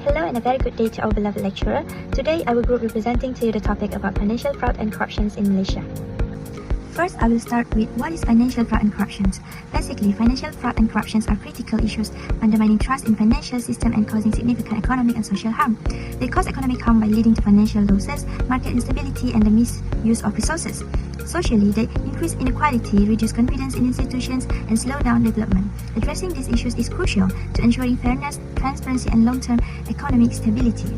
Hello and a very good day to our beloved lecturer. Today I will be presenting to you the topic about financial fraud and corruptions in Malaysia. First, I will start with what is financial fraud and corruptions. Basically, financial fraud and corruptions are critical issues undermining trust in financial system and causing significant economic and social harm. They cause economic harm by leading to financial losses, market instability, and the misuse of resources. Socially, they increase inequality, reduce confidence in institutions, and slow down development. Addressing these issues is crucial to ensuring fairness, transparency, and long-term economic stability.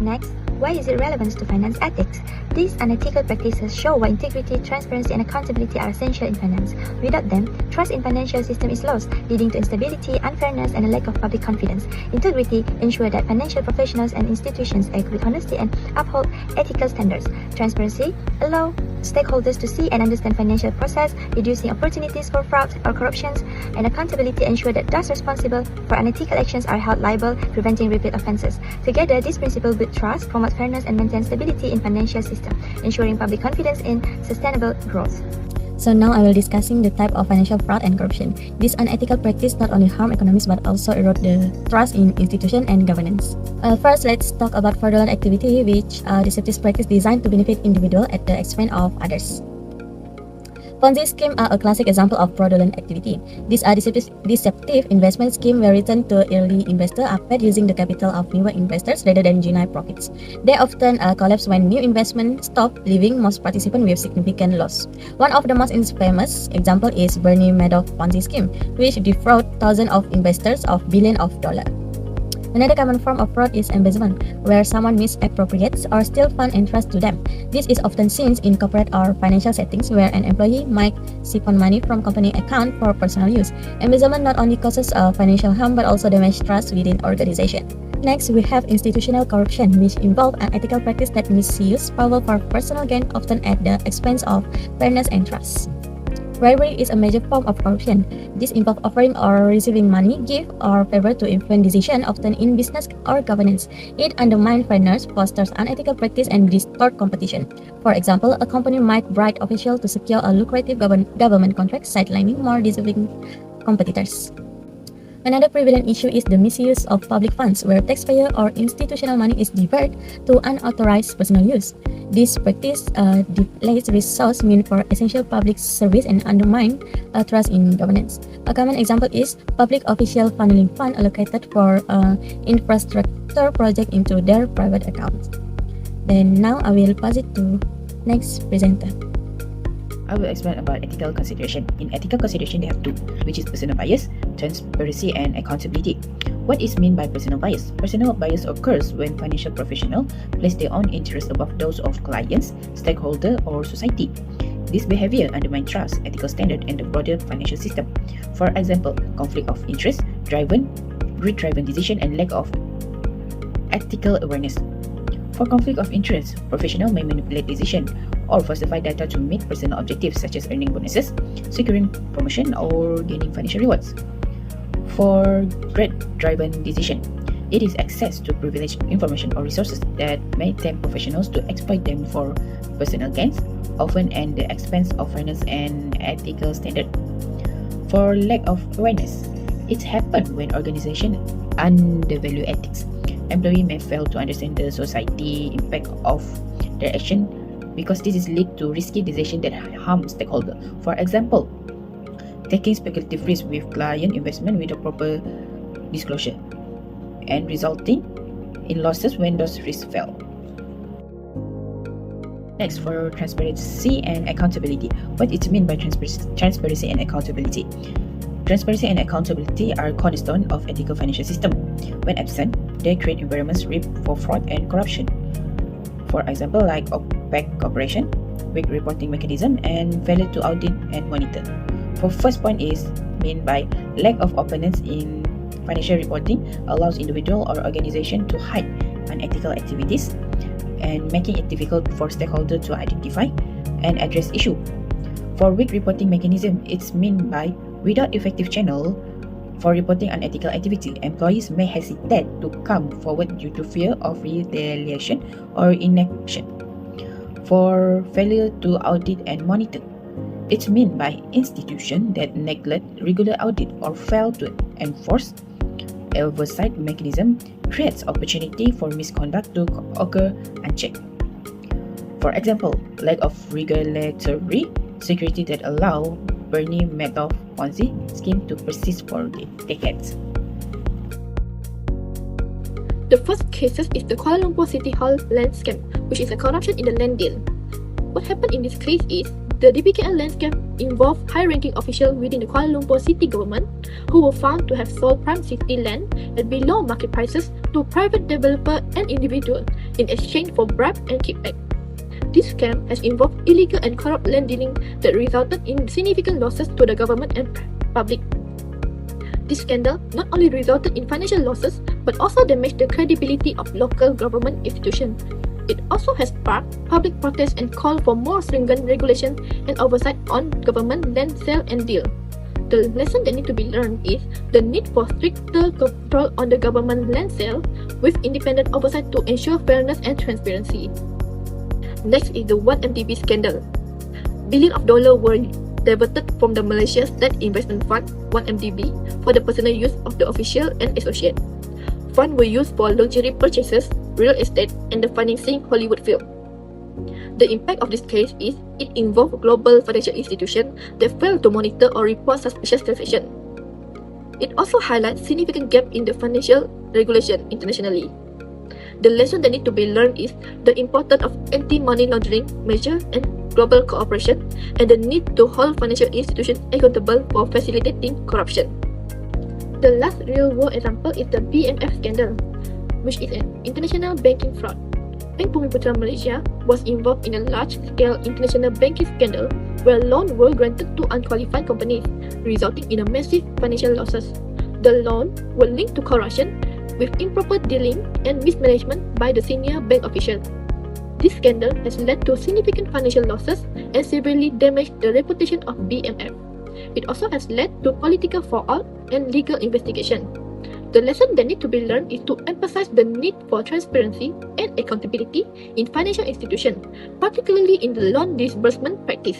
Next, why is it relevant to finance ethics? These unethical practices show why integrity, transparency, and accountability are essential in finance. Without them, trust in financial system is lost, leading to instability, unfairness, and a lack of public confidence. Integrity ensures that financial professionals and institutions act with honesty and uphold ethical standards. Transparency allows stakeholders to see and understand financial process, reducing opportunities for fraud or corruptions, and accountability ensure that those responsible for unethical actions are held liable, preventing repeat offenses. Together, these principles build trust, promote fairness, and maintain stability in financial system, ensuring public confidence in sustainable growth. So now I will discussing the type of financial fraud and corruption. This unethical practice not only harm economies but also erode the trust in institution and governance. First, let's talk about fraudulent activity, which deceptive practice designed to benefit individual at the expense of others. Ponzi scheme are a classic example of fraudulent activity. These are deceptive investment scheme where return to early investors are paid using the capital of newer investors rather than genuine profits. They often collapse when new investment stop, leaving most participants with significant loss. One of the most famous example is Bernie Madoff Ponzi scheme, which defraud thousands of investors of billions of dollars. Another common form of fraud is embezzlement, where someone misappropriates or steals funds entrusted to them. This is often seen in corporate or financial settings where an employee might siphon money from company account for personal use. Embezzlement not only causes financial harm but also damages trust within organization. Next, we have institutional corruption, which involves unethical practice that misuse power for personal gain, often at the expense of fairness and trust. Bribery is a major form of corruption. This involves offering or receiving money, gift, or favor to influence decisions, often in business or governance. It undermines fairness, fosters unethical practice, and distorts competition. For example, a company might bribe officials to secure a lucrative government contract, sidelining more deserving competitors. Another prevalent issue is the misuse of public funds, where taxpayer or institutional money is diverted to unauthorized personal use. This practice depletes resources meant for essential public service and undermines trust in governance. A common example is public official funneling funds allocated for infrastructure project into their private accounts. Then now I will pass it to next presenter. I will explain about ethical consideration. In ethical consideration, they have two, which is personal bias, transparency, and accountability. What is meant by personal bias? Personal bias occurs when financial professionals place their own interests above those of clients, stakeholders, or society. This behavior undermines trust, ethical standard, and the broader financial system. For example, conflict of interest, greed-driven decision, and lack of ethical awareness. For conflict of interest, professionals may manipulate decisions or falsify data to meet personal objectives such as earning bonuses, securing promotion, or gaining financial rewards. For greed-driven decision, it is access to privileged information or resources that may tempt professionals to exploit them for personal gains, often at the expense of fairness and ethical standard. For lack of awareness, it happens when organizations undervalue ethics. Employees may fail to understand the society impact of their action because this is lead to risky decisions that harm stakeholders. For example, taking speculative risks with client investment without proper disclosure and resulting in losses when those risks fail. Next, for transparency and accountability. What it means by transparency and accountability? Transparency and accountability are cornerstone of ethical financial system. When absent, they create environments ripe for fraud and corruption. For example, like opaque cooperation, weak reporting mechanism, and failure to audit and monitor. For first point is meant by lack of openness in financial reporting allows individual or organization to hide unethical activities and making it difficult for stakeholders to identify and address issue. For weak reporting mechanism, it's meant by without effective channel for reporting unethical activity, employees may hesitate to come forward due to fear of retaliation or inaction. For failure to audit and monitor, it's meant by institutions that neglect regular audit or fail to enforce oversight mechanism, creates opportunity for misconduct to occur unchecked. For example, lack of regulatory security that allow Bernie Madoff Ponzi scheme to persist for decades. The first cases is the Kuala Lumpur City Hall land scam, which is a corruption in the land deal. What happened in this case is, the DBKL land scam involved high-ranking officials within the Kuala Lumpur city government who were found to have sold prime city land at below market prices to private developer and individual in exchange for bribe and kickback. This scam has involved illegal and corrupt land dealing that resulted in significant losses to the government and public. This scandal not only resulted in financial losses but also damaged the credibility of local government institutions. It also has sparked public protest and call for more stringent regulation and oversight on government land sale and deal. The lesson that needs to be learned is the need for stricter control on the government land sale with independent oversight to ensure fairness and transparency. Next is the 1MDB scandal. Billions of dollars were diverted from the Malaysia State Investment Fund 1MDB for the personal use of the official and associate. Funds were used for luxury purchases, real estate, and the financing Hollywood film. The impact of this case is it involved global financial institutions that failed to monitor or report suspicious transactions. It also highlights significant gap in the financial regulation internationally. The lesson that needs to be learned is the importance of anti-money laundering measures and global cooperation, and the need to hold financial institutions accountable for facilitating corruption. The last real-world example is the BMF scandal, which is an international banking fraud. Bank Bumiputera Malaysia was involved in a large-scale international banking scandal where loans were granted to unqualified companies, resulting in a massive financial losses. The loans were linked to corruption, with improper dealing and mismanagement by the senior bank officials. This scandal has led to significant financial losses and severely damaged the reputation of BMF. It also has led to political fallout and legal investigation. The lesson that needs to be learned is to emphasize the need for transparency and accountability in financial institutions, particularly in the loan disbursement practice.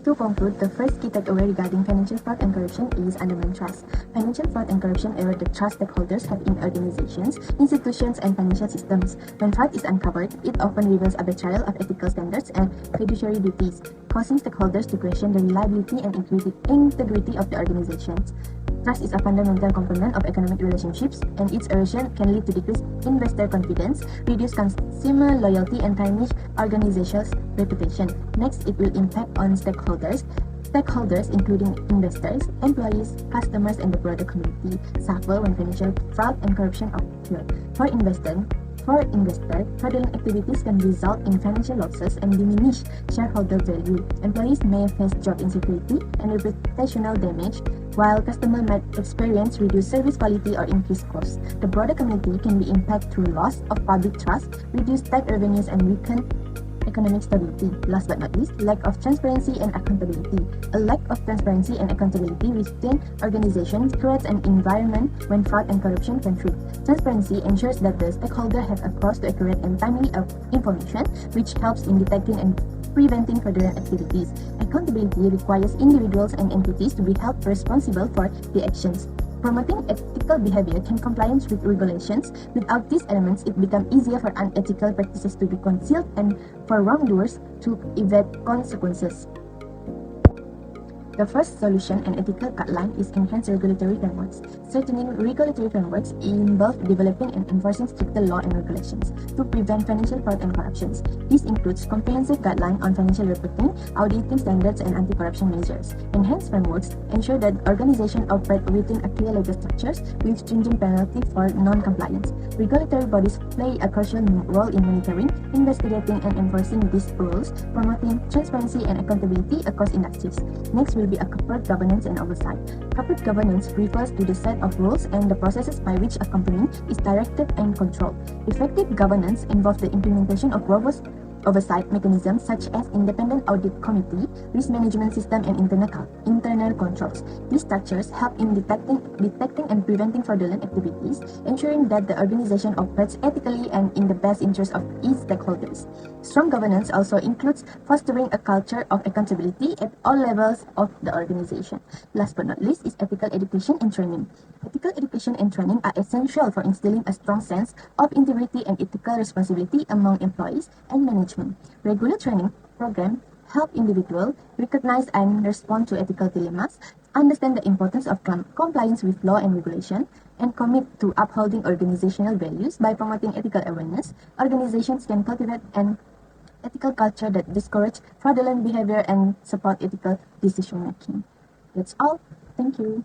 To conclude, the first key takeaway regarding financial fraud and corruption is undermine trust. Financial fraud and corruption erode the trust stakeholders have in organizations, institutions, and financial systems. When fraud is uncovered, it often reveals a betrayal of ethical standards and fiduciary duties, causing stakeholders to question the reliability and integrity of the organizations. Trust is a fundamental component of economic relationships, and its erosion can lead to decreased investor confidence, reduced consumer loyalty, and tarnish organizations' reputation. Next, it will impact on stakeholders. Stakeholders, including investors, employees, customers, and the broader community, suffer when financial fraud and corruption occur. For investors, fraudulent activities can result in financial losses and diminish shareholder value. Employees may face job insecurity and reputational damage, while customers might experience reduced service quality or increased costs. The broader community can be impacted through loss of public trust, reduced tax revenues, and weakened economic stability. Last but not least, lack of transparency and accountability. A lack of transparency and accountability within organizations creates an environment when fraud and corruption can thrive. Transparency ensures that the stakeholders have access to accurate and timely information, which helps in detecting and preventing fraudulent activities. Accountability requires individuals and entities to be held responsible for their actions. Promoting ethical behavior can compliance with regulations. Without these elements, it becomes easier for unethical practices to be concealed and for wrongdoers to evade consequences. The first solution and ethical guideline is enhanced regulatory frameworks. Strengthening regulatory frameworks involve developing and enforcing stricter law and regulations to prevent financial fraud and corruption. This includes comprehensive guidelines on financial reporting, auditing standards, and anti-corruption measures. Enhanced frameworks ensure that organizations operate within a clear legal structures with stringent penalty for non-compliance. Regulatory bodies play a crucial role in monitoring, investigating, and enforcing these rules, promoting transparency and accountability across industries. Next will be a corporate governance and oversight. Corporate governance refers to the set of rules and the processes by which a company is directed and controlled. Effective governance involves the implementation of robust oversight mechanisms such as independent audit committee, risk management system, and internal controls. These structures help in detecting and preventing fraudulent activities, ensuring that the organization operates ethically and in the best interest of its stakeholders. Strong governance also includes fostering a culture of accountability at all levels of the organization. Last but not least is ethical education and training. Ethical education and training are essential for instilling a strong sense of integrity and ethical responsibility among employees and management. Regular training programs help individuals recognize and respond to ethical dilemmas, understand the importance of compliance with law and regulation, and commit to upholding organizational values. By promoting ethical awareness, organizations can cultivate an ethical culture that discourages fraudulent behavior and support ethical decision making. That's all. Thank you.